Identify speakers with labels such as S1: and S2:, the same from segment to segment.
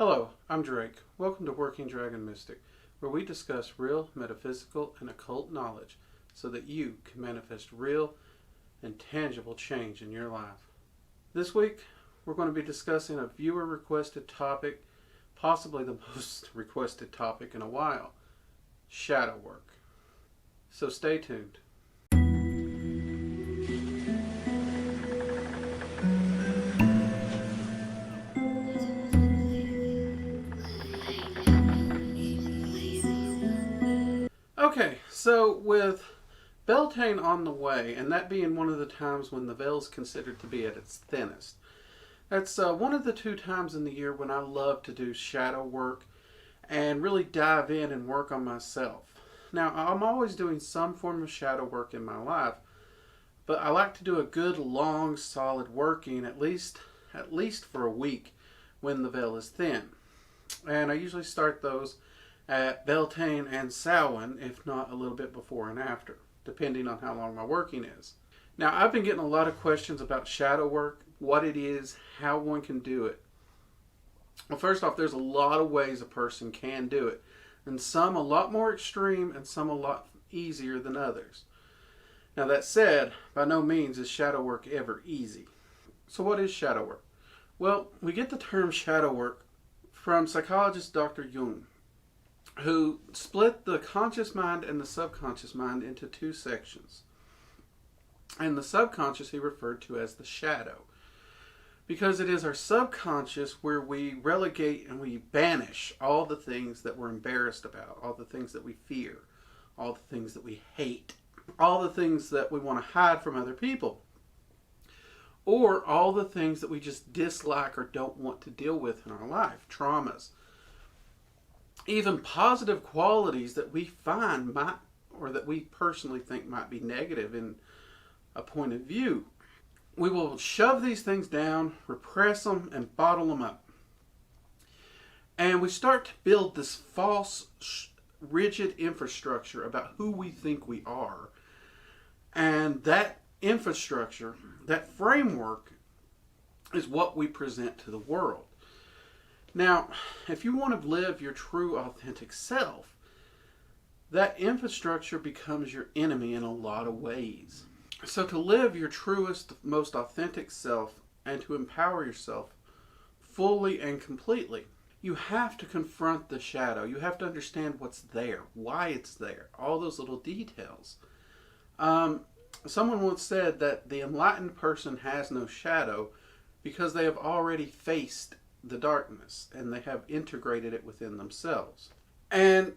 S1: Hello, I'm Drake. Welcome to Working Dragon Mystic, where we discuss real, metaphysical, and occult knowledge so that you can manifest real and tangible change in your life. This week, we're going to be discussing a viewer requested topic, possibly the most requested topic in a while, shadow work. So stay tuned. Okay, so with Beltane on the way, and that being one of the times when the veil is considered to be at its thinnest, that's one of the 2 times in the year when I love to do shadow work and really dive in and work on myself. Now, I'm always doing some form of shadow work in my life, but I like to do a good, long, solid working at least for a week when the veil is thin. And I usually start those at Beltane and Samhain, if not a little bit before and after, depending on how long my working is. Now, I've been getting a lot of questions about shadow work, what it is, how one can do it. Well, first off, there's a lot of ways a person can do it, and some a lot more extreme and some a lot easier than others. Now, that said, by no means is shadow work ever easy. So what is shadow work? Well, we get the term shadow work from psychologist Dr. Jung, who split the conscious mind and the subconscious mind into 2 sections. And the subconscious he referred to as the shadow, because it is our subconscious where we relegate and we banish all the things that we're embarrassed about, all the things that we fear, all the things that we hate, all the things that we want to hide from other people, or all the things that we just dislike or don't want to deal with in our life, traumas. Even positive qualities that we find might, or that we personally think might be negative in a point of view. We will shove these things down, repress them, and bottle them up. And we start to build this false, rigid infrastructure about who we think we are. And that infrastructure, that framework, is what we present to the world. Now, if you want to live your true, authentic self, that infrastructure becomes your enemy in a lot of ways. So to live your truest, most authentic self and to empower yourself fully and completely, you have to confront the shadow. You have to understand what's there, why it's there, all those little details. Someone once said that the enlightened person has no shadow because they have already faced the darkness and they have integrated it within themselves. And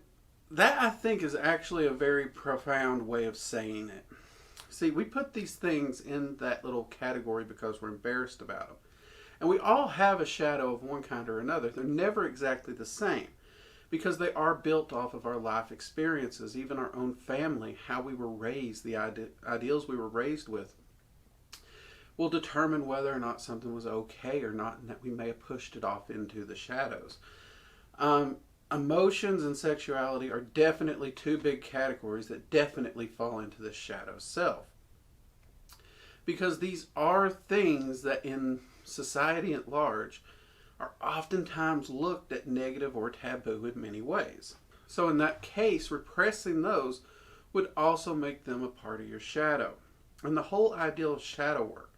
S1: that, I think, is actually a very profound way of saying it. See, we put these things in that little category because we're embarrassed about them. And we all have a shadow of one kind or another. They're never exactly the same because they are built off of our life experiences, even our own family, how we were raised, the ideals we were raised with will determine whether or not something was okay or not, and that we may have pushed it off into the shadows. Emotions and sexuality are definitely 2 big categories that definitely fall into the shadow self. Because these are things that in society at large are oftentimes looked at negative or taboo in many ways. So in that case, repressing those would also make them a part of your shadow. And the whole idea of shadow work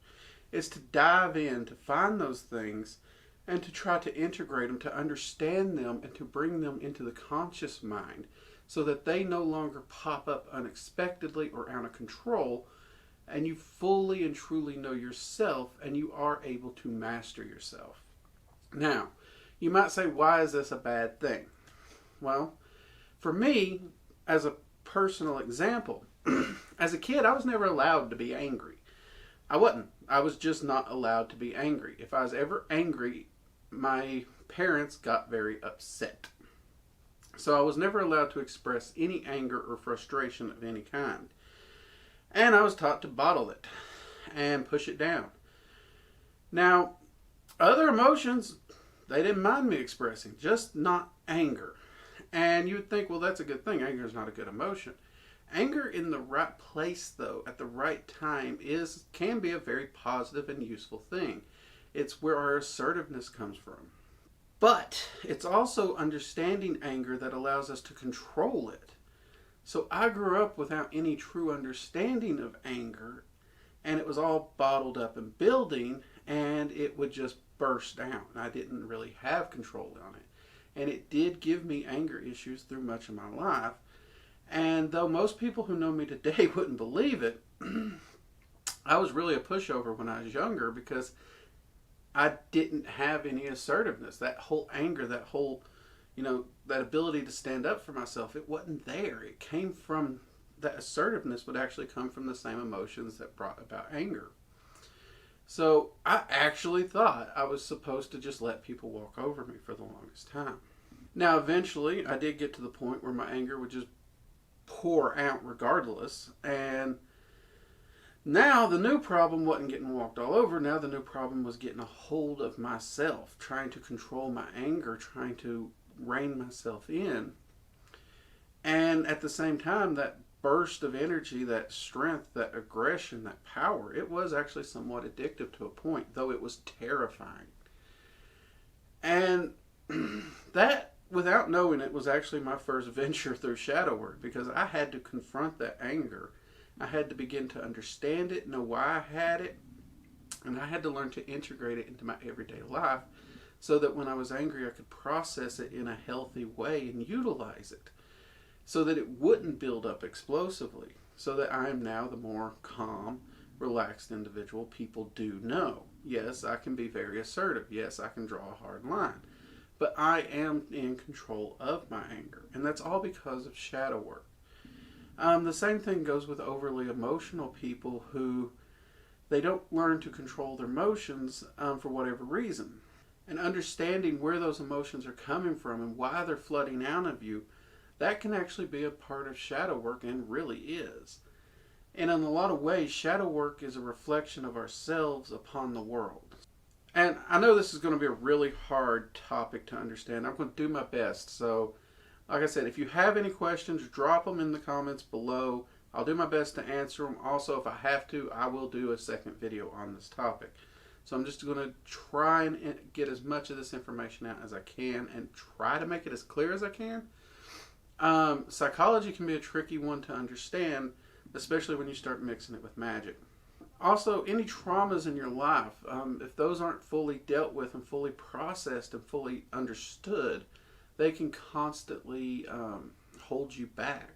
S1: is to dive in, to find those things, and to try to integrate them, to understand them, and to bring them into the conscious mind so that they no longer pop up unexpectedly or out of control, and you fully and truly know yourself, and you are able to master yourself. Now, you might say, why is this a bad thing? Well, for me, as a personal example, as a kid, I was never allowed to be angry. I wasn't. I was just not allowed to be angry. If I was ever angry, my parents got very upset. So I was never allowed to express any anger or frustration of any kind. And I was taught to bottle it and push it down. Now, other emotions, they didn't mind me expressing, just not anger. And you would think, well, that's a good thing. Anger is not a good emotion. Anger in the right place, though, at the right time, can be a very positive and useful thing. It's where our assertiveness comes from. But it's also understanding anger that allows us to control it. So I grew up without any true understanding of anger, and it was all bottled up and building, and it would just burst out. I didn't really have control on it. And it did give me anger issues through much of my life. And though most people who know me today wouldn't believe it, I was really a pushover when I was younger because I didn't have any assertiveness. That whole anger, that whole, that ability to stand up for myself, it wasn't there. It came from, that assertiveness would actually come from the same emotions that brought about anger. So I actually thought I was supposed to just let people walk over me for the longest time. Now, eventually, I did get to the point where my anger would just pour out regardless. And now the new problem wasn't getting walked all over. Now the new problem was getting a hold of myself, trying to control my anger, trying to rein myself in. And at the same time, that burst of energy, that strength, that aggression, that power, it was actually somewhat addictive to a point, though it was terrifying. And that, without knowing it, was actually my first venture through shadow work, because I had to confront that anger. I had to begin to understand it, know why I had it, and I had to learn to integrate it into my everyday life so that when I was angry, I could process it in a healthy way and utilize it so that it wouldn't build up explosively, so that I am now the more calm, relaxed individual people do know. Yes, I can be very assertive. Yes, I can draw a hard line. But I am in control of my anger. And that's all because of shadow work. The same thing goes with overly emotional people who they don't learn to control their emotions for whatever reason. And understanding where those emotions are coming from and why they're flooding out of you, that can actually be a part of shadow work, and really is. And in a lot of ways, shadow work is a reflection of ourselves upon the world. And I know this is going to be a really hard topic to understand. I'm going to do my best. So, like I said, if you have any questions, drop them in the comments below. I'll do my best to answer them. Also, if I have to, I will do a second video on this topic. So I'm just going to try and get as much of this information out as I can and try to make it as clear as I can. Psychology can be a tricky one to understand, especially when you start mixing it with magic. Also, any traumas in your life, if those aren't fully dealt with and fully processed and fully understood, they can constantly hold you back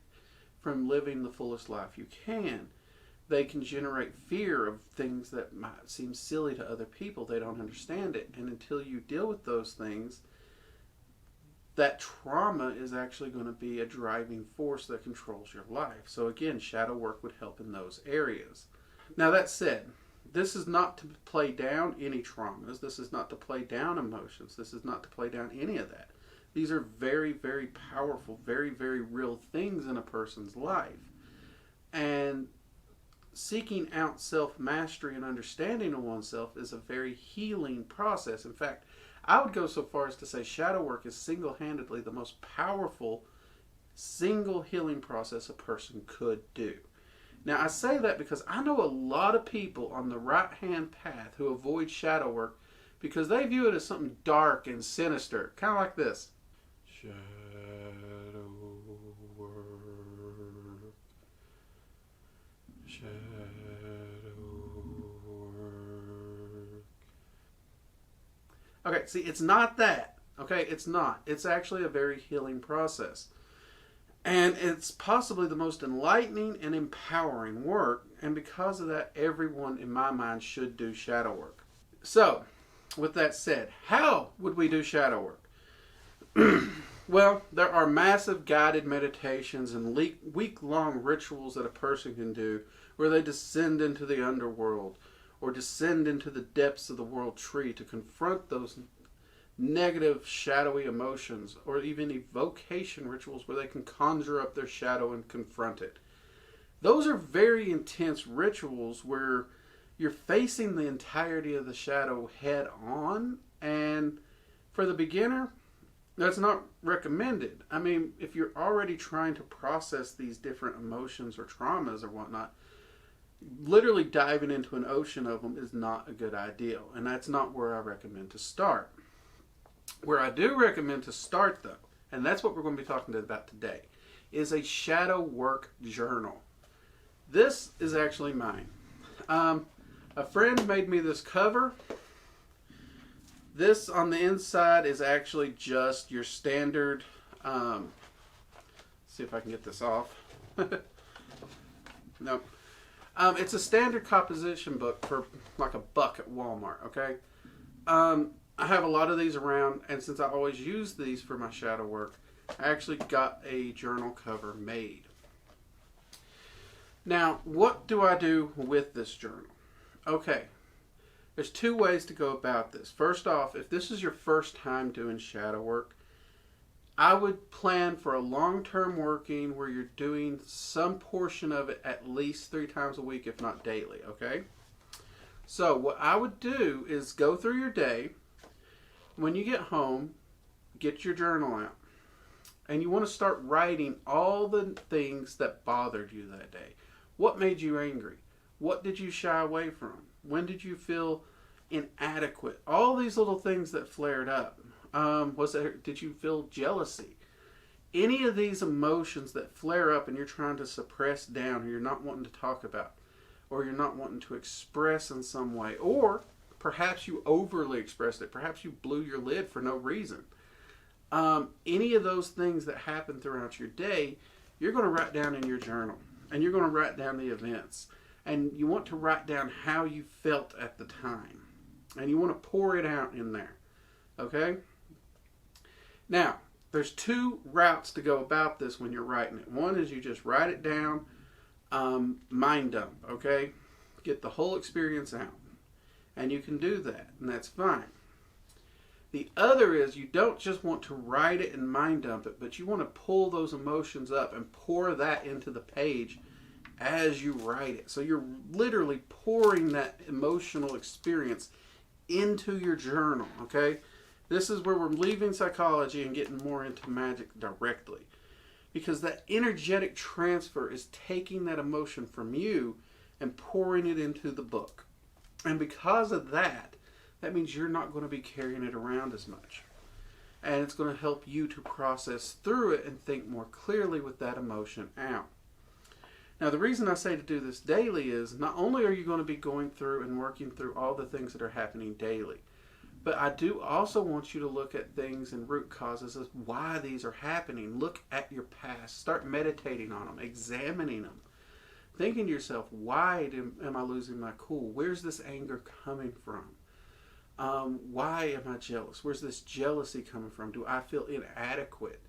S1: from living the fullest life you can. They can generate fear of things that might seem silly to other people. They don't understand it. And until you deal with those things, that trauma is actually going to be a driving force that controls your life. So again, shadow work would help in those areas. Now that said, this is not to play down any traumas. This is not to play down emotions. This is not to play down any of that. These are very, very powerful, very, very real things in a person's life. And seeking out self-mastery and understanding of oneself is a very healing process. In fact, I would go so far as to say shadow work is single-handedly the most powerful single healing process a person could do. Now, I say that because I know a lot of people on the right-hand path who avoid shadow work because they view it as something dark and sinister, kind of like this. Shadow work. Shadow work. Okay, see, it's not that. Okay, it's not. It's actually a very healing process. And it's possibly the most enlightening and empowering work. And because of that, everyone in my mind should do shadow work. So, with that said, how would we do shadow work? Well, there are massive guided meditations and week-long rituals that a person can do where they descend into the underworld or descend into the depths of the world tree to confront those negative, shadowy emotions, or even evocation rituals where they can conjure up their shadow and confront it. Those are very intense rituals where you're facing the entirety of the shadow head on, and for the beginner, that's not recommended. I mean, if you're already trying to process these different emotions or traumas or whatnot, literally diving into an ocean of them is not a good idea, and that's not where I recommend to start. Where I do recommend to start, though, and that's what we're going to be talking about today, is a shadow work journal. This is actually mine. A friend made me this cover. This on the inside is actually just your standard. See if I can get this off. Nope. It's a standard composition book for like $1 at Walmart. Okay. I have a lot of these around, and since I always use these for my shadow work, I actually got a journal cover made. Now, what do I do with this journal? Okay, there's 2 ways to go about this. First off, if this is your first time doing shadow work, I would plan for a long-term working where you're doing some portion of it at least 3 times a week, if not daily, okay? So what I would do is go through your day. When you get home, get your journal out. And you want to start writing all the things that bothered you that day. What made you angry? What did you shy away from? When did you feel inadequate? All these little things that flared up. Did you feel jealousy? Any of these emotions that flare up and you're trying to suppress down, or you're not wanting to talk about, or you're not wanting to express in some way, or perhaps you overly expressed it. Perhaps you blew your lid for no reason. Any of those things that happen throughout your day, you're going to write down in your journal. And you're going to write down the events. And you want to write down how you felt at the time. And you want to pour it out in there. Okay? Now, there's 2 routes to go about this when you're writing it. One is you just write it down, mind dump. Okay? Get the whole experience out. And you can do that, and that's fine. The other is you don't just want to write it and mind dump it, but you want to pull those emotions up and pour that into the page as you write it. So you're literally pouring that emotional experience into your journal, okay? This is where we're leaving psychology and getting more into magic directly. Because that energetic transfer is taking that emotion from you and pouring it into the book. And because of that, that means you're not going to be carrying it around as much. And it's going to help you to process through it and think more clearly with that emotion out. Now, the reason I say to do this daily is not only are you going to be going through and working through all the things that are happening daily, but I do also want you to look at things and root causes of why these are happening. Look at your past. Start meditating on them, examining them. Thinking to yourself, why am I losing my cool? Where's this anger coming from? Why am I jealous? Where's this jealousy coming from? Do I feel inadequate?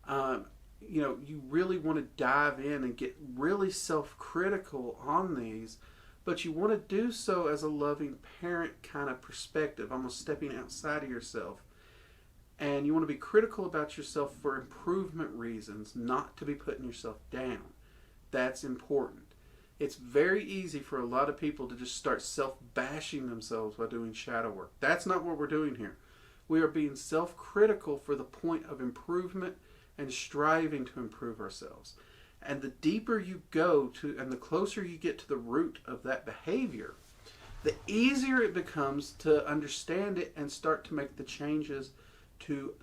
S1: You really want to dive in and get really self-critical on these, but you want to do so as a loving parent kind of perspective, almost stepping outside of yourself. And you want to be critical about yourself for improvement reasons, not to be putting yourself down. That's important. It's very easy for a lot of people to just start self-bashing themselves while doing shadow work. That's not what we're doing here. We are being self-critical for the point of improvement and striving to improve ourselves. And the deeper you go to, and the closer you get to the root of that behavior, the easier it becomes to understand it and start to make the changes to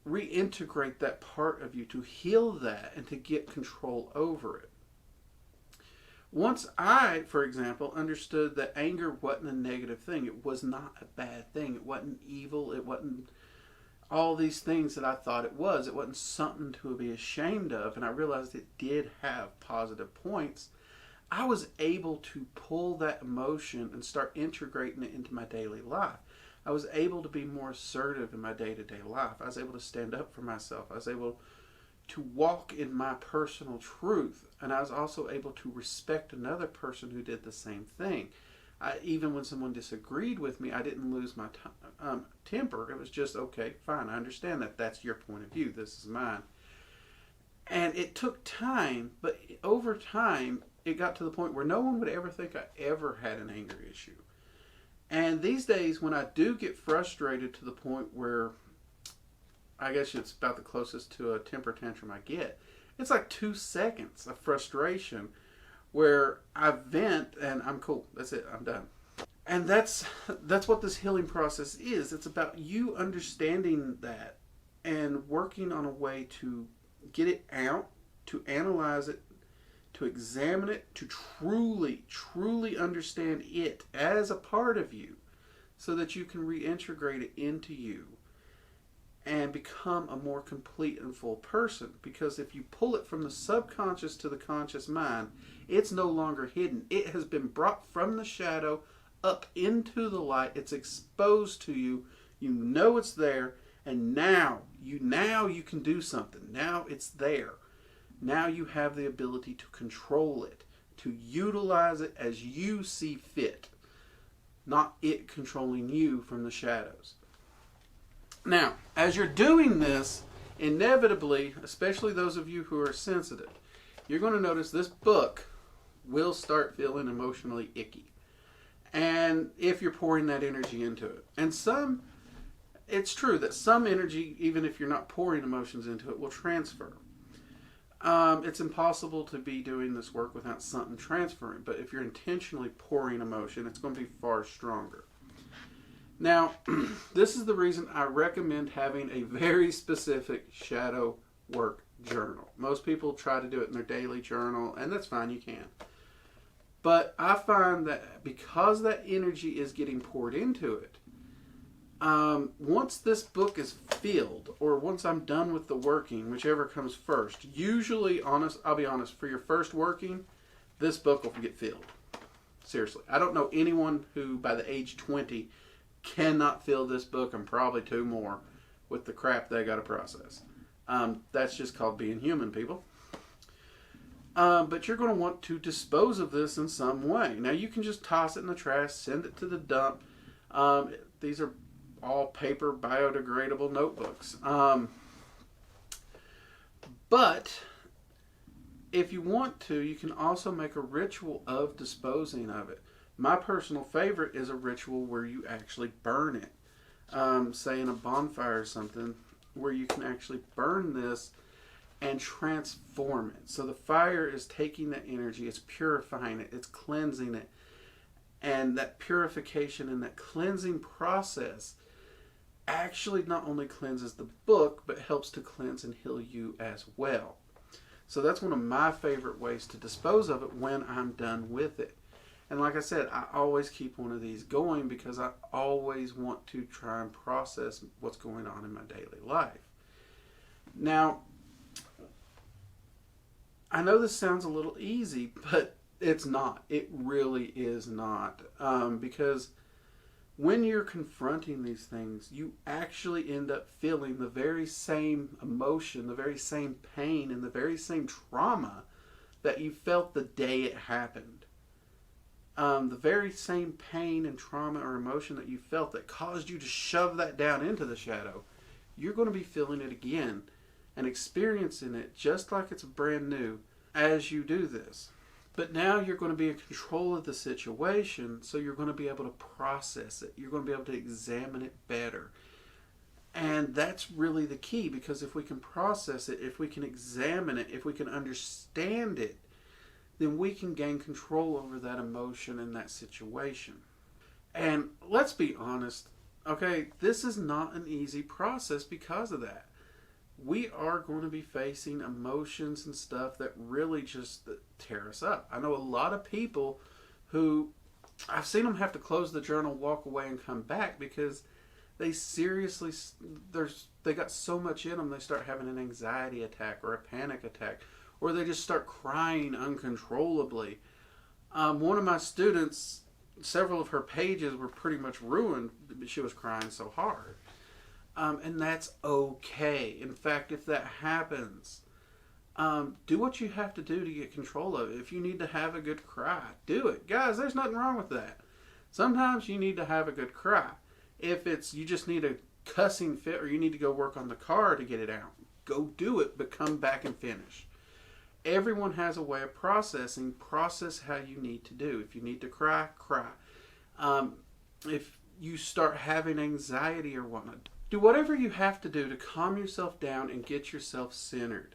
S1: reintegrate that part of you, to heal that, and to get control over it. Once I, for example, understood that anger wasn't a negative thing, it was not a bad thing, it wasn't evil, it wasn't all these things that I thought it wasn't something to be ashamed of, and I realized it did have positive points, I was able to pull that emotion and start integrating it into my daily life. I was able to be more assertive in my day-to-day life. I was able to stand up for myself. I was able to walk in my personal truth, and I was also able to respect another person who did the same thing. Even when someone disagreed with me, I didn't lose my temper. It was just, okay, fine, I understand that. That's your point of view. This is mine. And it took time, but over time, it got to the point where no one would ever think I ever had an anger issue. And these days, when I do get frustrated to the point where I guess it's about the closest to a temper tantrum I get, it's like 2 seconds of frustration where I vent and I'm cool. That's it. I'm done. And that's what this healing process is. It's about you understanding that and working on a way to get it out, to analyze it, to examine it, to truly understand it as a part of you so that you can reintegrate it into you and become a more complete and full person. Because if you pull it from the subconscious to the conscious mind, it's no longer hidden. It has been brought from the shadow up into the light. It's exposed to you. You know it's there, and now you can do something. Now it's there. Now you have the ability to control it, to utilize it as you see fit, not it controlling you from the shadows. Now, as you're doing this, inevitably, especially those of you who are sensitive, you're going to notice this book will start feeling emotionally icky. And if you're pouring that energy into it. And it's true that some energy, even if you're not pouring emotions into it, will transfer. It's impossible to be doing this work without something transferring. But if you're intentionally pouring emotion, it's going to be far stronger. Now, this is the reason I recommend having a very specific shadow work journal. Most people try to do it in their daily journal, and that's fine, you can. But I find that because that energy is getting poured into it, once this book is filled, or once I'm done with the working, whichever comes first, usually, I'll be honest, for your first working, this book will get filled. Seriously. I don't know anyone who, by the age 20, cannot fill this book and probably two more with the crap they got to process. That's just called being human, people. But you're going to want to dispose of this in some way. Now, you can just toss it in the trash, send it to the dump. These are all paper biodegradable notebooks. But if you want to, you can also make a ritual of disposing of it. My personal favorite is a ritual where you actually burn it. Say in a bonfire or something, where you can actually burn this and transform it. So the fire is taking that energy, it's purifying it, it's cleansing it. And that purification and that cleansing process actually not only cleanses the book, but helps to cleanse and heal you as well. So that's one of my favorite ways to dispose of it when I'm done with it. And like I said, I always keep one of these going because I always want to try and process what's going on in my daily life. Now, I know this sounds a little easy, but it's not. It really is not. Because when you're confronting these things, you actually end up feeling the very same emotion, the very same pain, and the very same trauma that you felt the day it happened. The very same pain and trauma or emotion that you felt that caused you to shove that down into the shadow, you're going to be feeling it again and experiencing it just like it's brand new as you do this. But now you're going to be in control of the situation, so you're going to be able to process it. You're going to be able to examine it better. And that's really the key, because if we can process it, if we can examine it, if we can understand it, then we can gain control over that emotion and that situation. And let's be honest, okay, this is not an easy process because of that. We are going to be facing emotions and stuff that really just tear us up. I know a lot of people who, I've seen them have to close the journal, walk away, and come back because they seriously, they got so much in them, they start having an anxiety attack or a panic attack, or they just start crying uncontrollably. One of my students, several of her pages were pretty much ruined. She was crying so hard. And that's okay. In fact, if that happens, do what you have to do to get control of it. If you need to have a good cry, do it. Guys, there's nothing wrong with that. Sometimes you need to have a good cry. If it's you just need a cussing fit or you need to go work on the car to get it out, go do it, but come back and finish. Everyone has a way of processing. Process how you need to do. If you need to cry, cry. If you start having anxiety or whatnot, do whatever you have to do to calm yourself down and get yourself centered.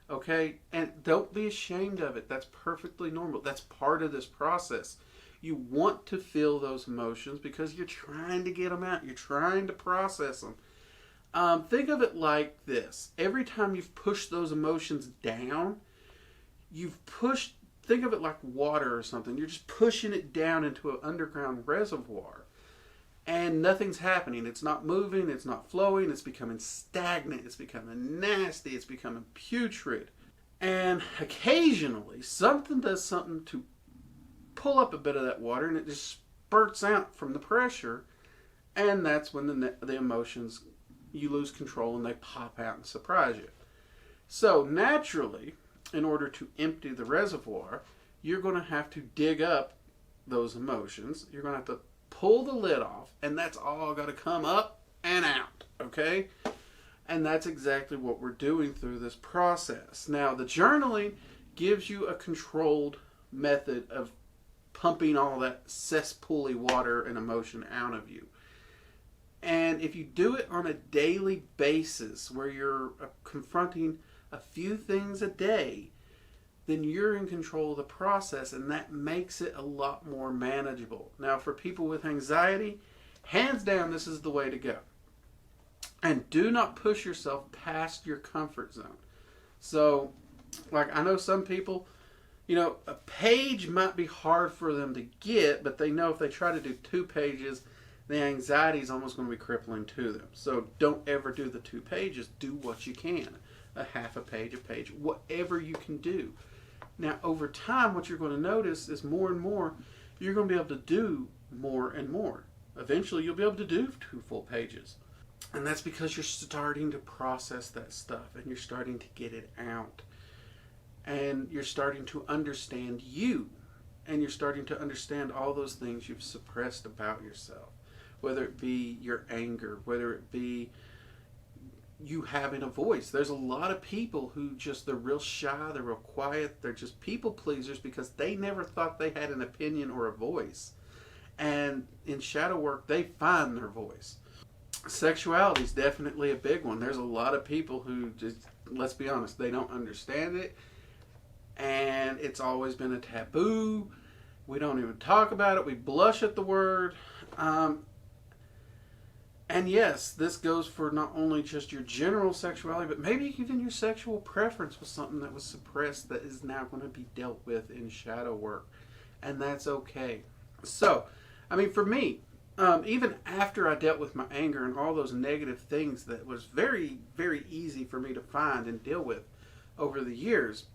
S1: Okay? And don't be ashamed of it. That's perfectly normal. That's part of this process. You want to feel those emotions because you're trying to get them out. You're trying to process them. Think of it like this. Every time you've pushed those emotions down, think of it like water or something. You're just pushing it down into an underground reservoir. And nothing's happening. It's not moving. It's not flowing. It's becoming stagnant. It's becoming nasty. It's becoming putrid. And occasionally, something does something to pull up a bit of that water, and it just spurts out from the pressure. And that's when the emotions, you lose control and they pop out and surprise you. So naturally, in order to empty the reservoir, you're going to have to dig up those emotions. You're going to have to pull the lid off, and that's all got to come up and out, okay? And that's exactly what we're doing through this process. Now, the journaling gives you a controlled method of pumping all that cesspooly water and emotion out of you. And if you do it on a daily basis where you're confronting a few things a day, then you're in control of the process, and that makes it a lot more manageable. Now, for people with anxiety, hands down, this is the way to go. And do not push yourself past your comfort zone. So, like, I know some people, a page might be hard for them to get, but they know if they try to do 2 pages, the anxiety is almost going to be crippling to them. So don't ever do the 2 pages. Do what you can. A half a page, whatever you can do. Now, over time, what you're going to notice is more and more, you're going to be able to do more and more. Eventually, you'll be able to do 2 full pages. And that's because you're starting to process that stuff, and you're starting to get it out. And you're starting to understand you. And you're starting to understand all those things you've suppressed about yourself. Whether it be your anger, whether it be you having a voice. There's a lot of people who they're real shy, they're real quiet, they're just people pleasers because they never thought they had an opinion or a voice. And in shadow work, they find their voice. Sexuality is definitely a big one. There's a lot of people who just, let's be honest, they don't understand it. And it's always been a taboo. We don't even talk about it. We blush at the word. And yes, this goes for not only just your general sexuality, but maybe even your sexual preference was something that was suppressed that is now going to be dealt with in shadow work. And that's okay. So, for me, even after I dealt with my anger and all those negative things that was very, very easy for me to find and deal with over the years,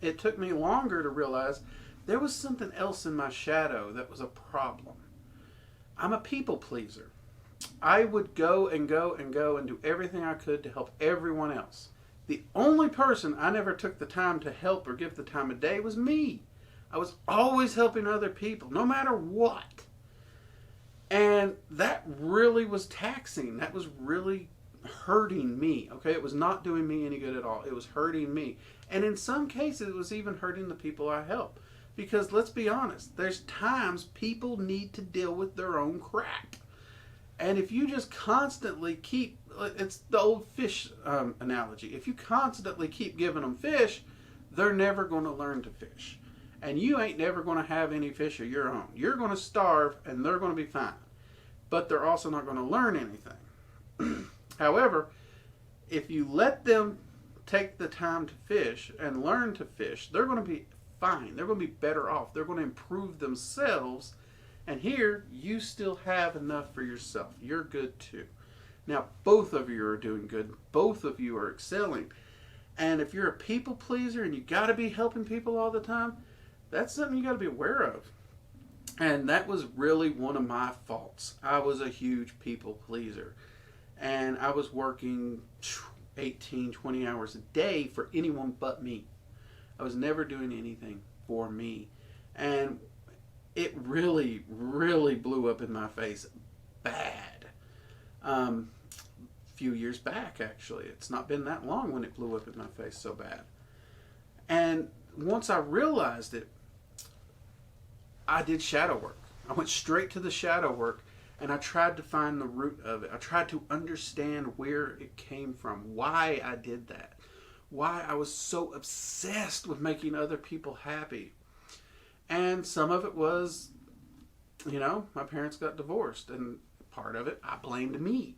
S1: it took me longer to realize there was something else in my shadow that was a problem. I'm a people pleaser. I would go and go and go and do everything I could to help everyone else. The only person I never took the time to help or give the time of day was me. I was always helping other people, no matter what. And that really was taxing. That was really hurting me. Okay, it was not doing me any good at all. It was hurting me. And in some cases, it was even hurting the people I help. Because let's be honest, there's times people need to deal with their own crap. And if you just constantly keep, it's the old fish analogy. If you constantly keep giving them fish, they're never going to learn to fish. And you ain't never going to have any fish of your own. You're going to starve and they're going to be fine. But they're also not going to learn anything. However, if you let them take the time to fish and learn to fish, they're going to be fine. They're going to be better off. They're going to improve themselves. And here, you still have enough for yourself. You're good too. Now, both of you are doing good. Both of you are excelling. And if you're a people pleaser and you got to be helping people all the time, that's something you got to be aware of. And that was really one of my faults. I was a huge people pleaser. And I was working 18, 20 hours a day for anyone but me. I was never doing anything for me. And it really, really blew up in my face bad. Few years back, actually. It's not been that long when it blew up in my face so bad. And once I realized it, I did shadow work. I went straight to the shadow work and I tried to find the root of it. I tried to understand where it came from, why I did that, why I was so obsessed with making other people happy. And some of it was My parents got divorced, and part of it I blamed me.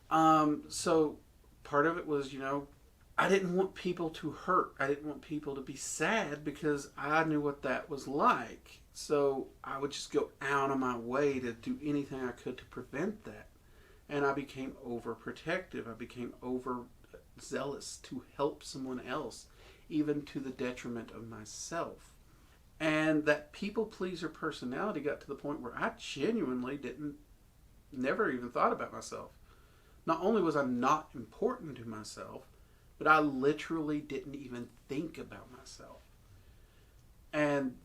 S1: So part of it was, I didn't want people to hurt. I didn't want people to be sad because I knew what that was like. So I would just go out of my way to do anything I could to prevent that. And I became overprotective. I became overzealous to help someone else, even to the detriment of myself. And that people pleaser personality got to the point where I genuinely never even thought about myself. Not only was I not important to myself, but I literally didn't even think about myself. And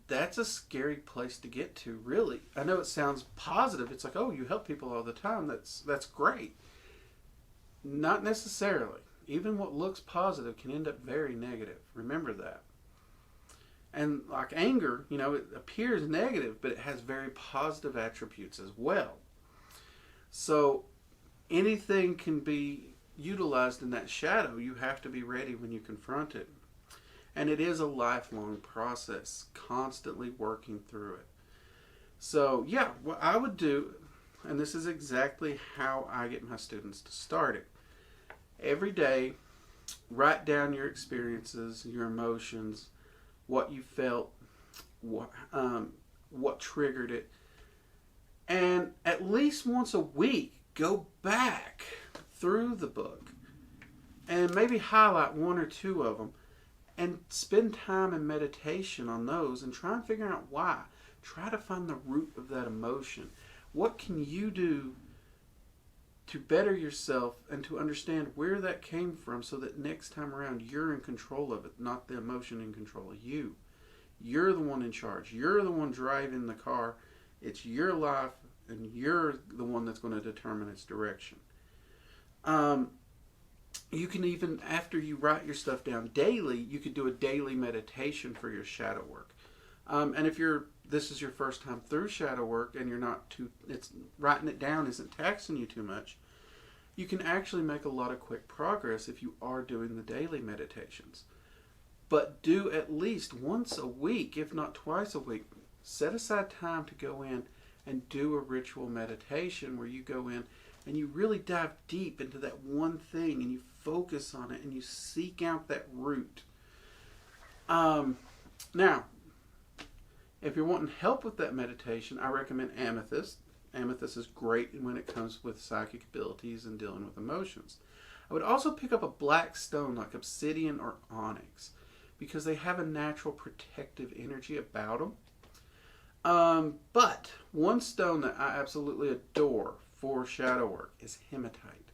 S1: that's a scary place to get to, really. I know it sounds positive. It's like, oh, you help people all the time. That's great. Not necessarily. Even what looks positive can end up very negative. Remember that. And like anger, it appears negative, but it has very positive attributes as well. So anything can be utilized in that shadow. You have to be ready when you confront it. And it is a lifelong process, constantly working through it. So yeah, what I would do, and this is exactly how I get my students to start it. Every day, write down your experiences, your emotions, what you felt, what triggered it. And at least once a week, go back through the book and maybe highlight one or two of them and spend time in meditation on those and try and figure out why. Try to find the root of that emotion. What can you do to better yourself and to understand where that came from so that next time around you're in control of it, not the emotion in control of you. You're the one in charge. You're the one driving the car. It's your life, and you're the one that's going to determine its direction. You can even, after you write your stuff down daily, you could do a daily meditation for your shadow work. And if this is your first time through shadow work and you're not it's writing it down isn't taxing you too much, you can actually make a lot of quick progress if you are doing the daily meditations. But do at least once a week, if not twice a week, set aside time to go in and do a ritual meditation where you go in and you really dive deep into that one thing and you focus on it and you seek out that root. Now, if you're wanting help with that meditation, I recommend amethyst. Amethyst is great when it comes with psychic abilities and dealing with emotions. I would also pick up a black stone like obsidian or onyx because they have a natural protective energy about them. But one stone that I absolutely adore for shadow work is hematite.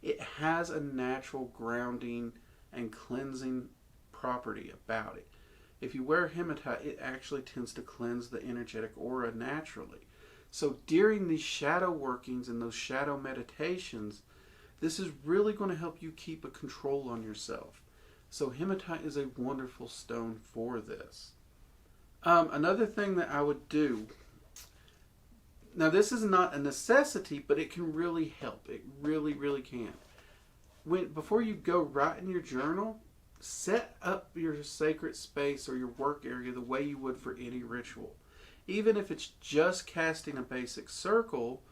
S1: It has a natural grounding and cleansing property about it. If you wear hematite, it actually tends to cleanse the energetic aura naturally. So during these shadow workings and those shadow meditations, this is really going to help you keep a control on yourself. So hematite is a wonderful stone for this. Another thing that I would do, now this is not a necessity, but it can really help. It really, really can. Before you go write in your journal, set up your sacred space or your work area the way you would for any ritual. Even if it's just casting a basic circle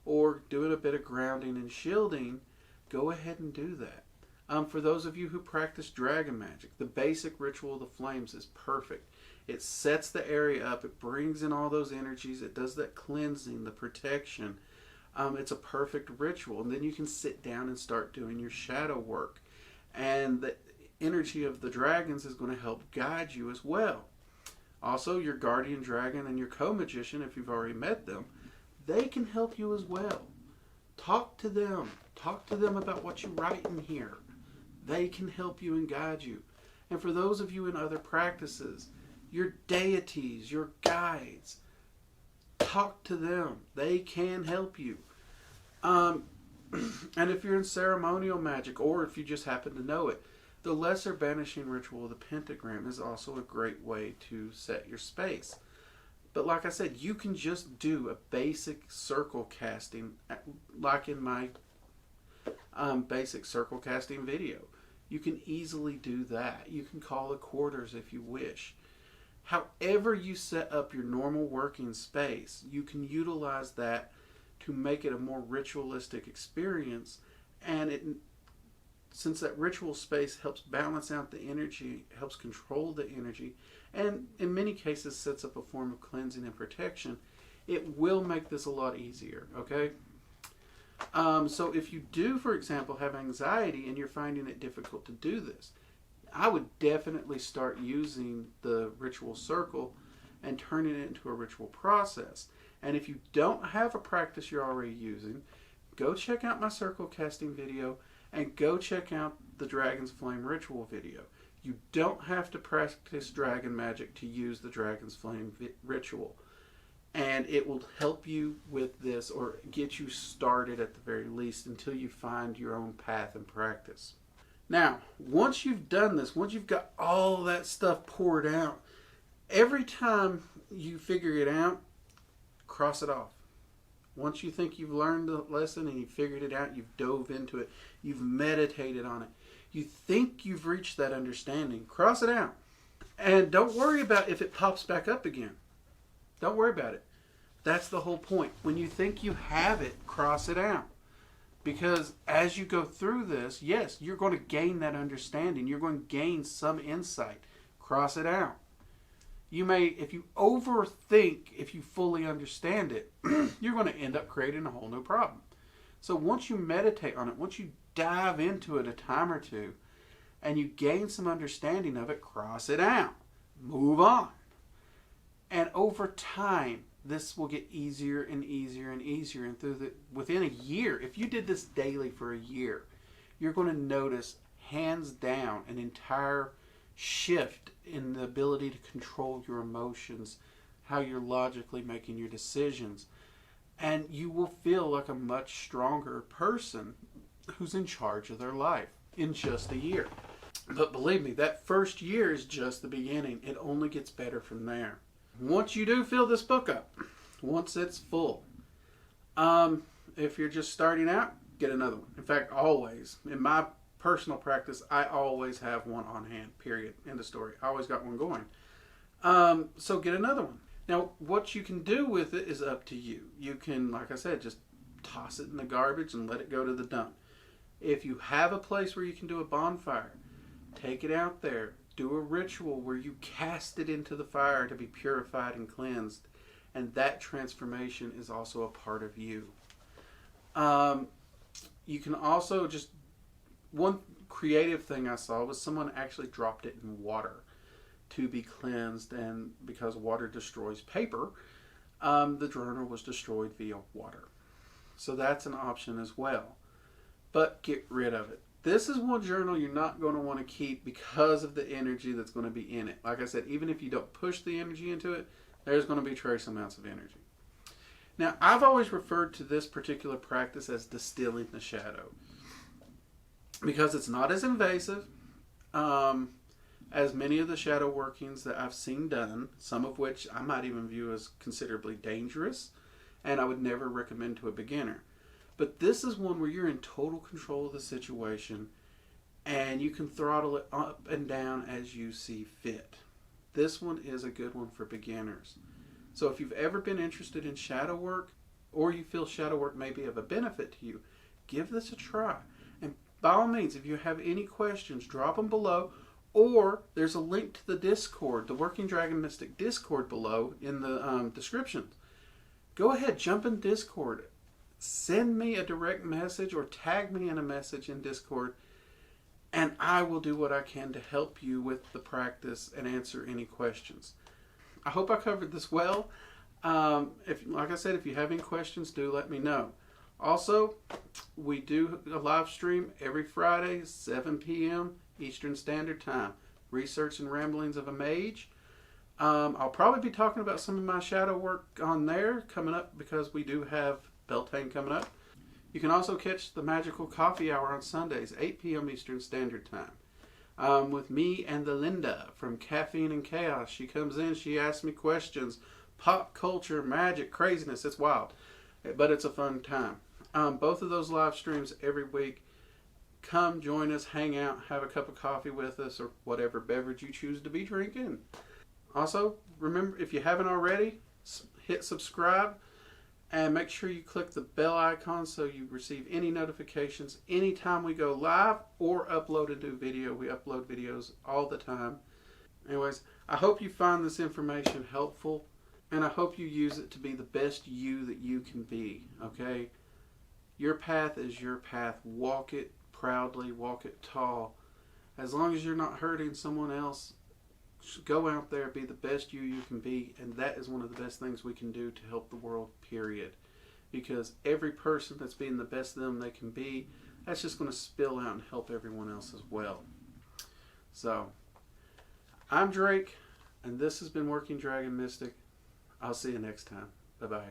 S1: or doing a bit of grounding and shielding, go ahead and do that. For those of you who practice dragon magic, the basic ritual of the flames is perfect. It sets the area up, it brings in all those energies, it does that cleansing, the protection. It's a perfect ritual. And then you can sit down and start doing your shadow work. And the energy of the dragons is going to help guide you as well. Also, your guardian dragon and your co-magician, if you've already met them, they can help you as well. Talk to them. Talk to them about what you write in here. They can help you and guide you. And for those of you in other practices, your deities, your guides, talk to them. They can help you. And if you're in ceremonial magic, or if you just happen to know it, the lesser banishing ritual of the pentagram is also a great way to set your space. But like I said, you can just do a basic circle casting, like in my basic circle casting video. You can easily do that. You can call the quarters if you wish. However you set up your normal working space, you can utilize that to make it a more ritualistic experience. And since that ritual space helps balance out the energy, helps control the energy, and in many cases sets up a form of cleansing and protection, it will make this a lot easier, okay? So if you do, for example, have anxiety and you're finding it difficult to do this, I would definitely start using the ritual circle and turning it into a ritual process. And if you don't have a practice you're already using, go check out my circle casting video and go check out the Dragon's Flame ritual video. You don't have to practice dragon magic to use the Dragon's Flame ritual. And it will help you with this, or get you started at the very least, until you find your own path and practice. Now, once you've done this, once you've got all that stuff poured out, every time you figure it out, cross it off. Once you think you've learned the lesson and you've figured it out, you've dove into it, you've meditated on it, you think you've reached that understanding, cross it out. And don't worry about if it pops back up again. Don't worry about it. That's the whole point. When you think you have it, cross it out. Because as you go through this, yes, you're going to gain that understanding. You're going to gain some insight. Cross it out. You may, if you overthink, if you fully understand it, you're going to end up creating a whole new problem. So once you meditate on it, once you dive into it a time or two, and you gain some understanding of it, cross it out. Move on. And over time, this will get easier and easier and easier. And within a year, if you did this daily for a year, you're going to notice, hands down, an entire shift in the ability to control your emotions, how you're logically making your decisions. And you will feel like a much stronger person who's in charge of their life in just a year. But believe me, that first year is just the beginning. It only gets better from there. Once you do fill this book up, once it's full, if you're just starting out, get another one. In fact, always, in my personal practice, I always have one on hand, period, end of story. I always got one going. So get another one. Now, what you can do with it is up to you. You can, like I said, just toss it in the garbage and let it go to the dump. If you have a place where you can do a bonfire, take it out there. Do a ritual where you cast it into the fire to be purified and cleansed. And that transformation is also a part of you. You can also just, one creative thing I saw was someone actually dropped it in water to be cleansed. And because water destroys paper, the journal was destroyed via water. So that's an option as well. But get rid of it. This is one journal you're not going to want to keep because of the energy that's going to be in it. Like I said, even if you don't push the energy into it, there's going to be trace amounts of energy. Now, I've always referred to this particular practice as distilling the shadow, because it's not as invasive as many of the shadow workings that I've seen done, some of which I might even view as considerably dangerous, and I would never recommend to a beginner. But this is one where you're in total control of the situation, and you can throttle it up and down as you see fit. This one is a good one for beginners. So if you've ever been interested in shadow work, or you feel shadow work may be of a benefit to you, give this a try. And by all means, if you have any questions, drop them below, or there's a link to the Discord, the Working Dragon Mystic Discord below in the description. Go ahead, jump in Discord. Send me a direct message or tag me in a message in Discord, and I will do what I can to help you with the practice and answer any questions. I hope I covered this well. Like I said, if you have any questions, do let me know. Also, we do a live stream every Friday, 7 p.m. Eastern Standard Time. Research and Ramblings of a Mage. I'll probably be talking about some of my shadow work on there coming up, because we do have Beltane coming up. You can also catch the Magical Coffee Hour on Sundays, 8 p.m. Eastern Standard Time. With me and the Linda from Caffeine and Chaos. She comes in, she asks me questions. Pop culture, magic, craziness. It's wild. But it's a fun time. Both of those live streams every week. Come join us, hang out, have a cup of coffee with us, or whatever beverage you choose to be drinking. Also, remember, if you haven't already, hit subscribe and make sure you click the bell icon so you receive any notifications anytime we go live or upload a new video. We upload videos all the time. Anyways, I hope you find this information helpful, and I hope you use it to be the best you that you can be, okay? Your path is your path. Walk it proudly, walk it tall. As long as you're not hurting someone else, go out there, be the best you can be, and that is one of the best things we can do to help the world, period. Because every person that's being the best them they can be, that's just going to spill out and help everyone else as well. So, I'm Drake, and this has been Working Dragon Mystic. I'll see you next time. Bye-bye.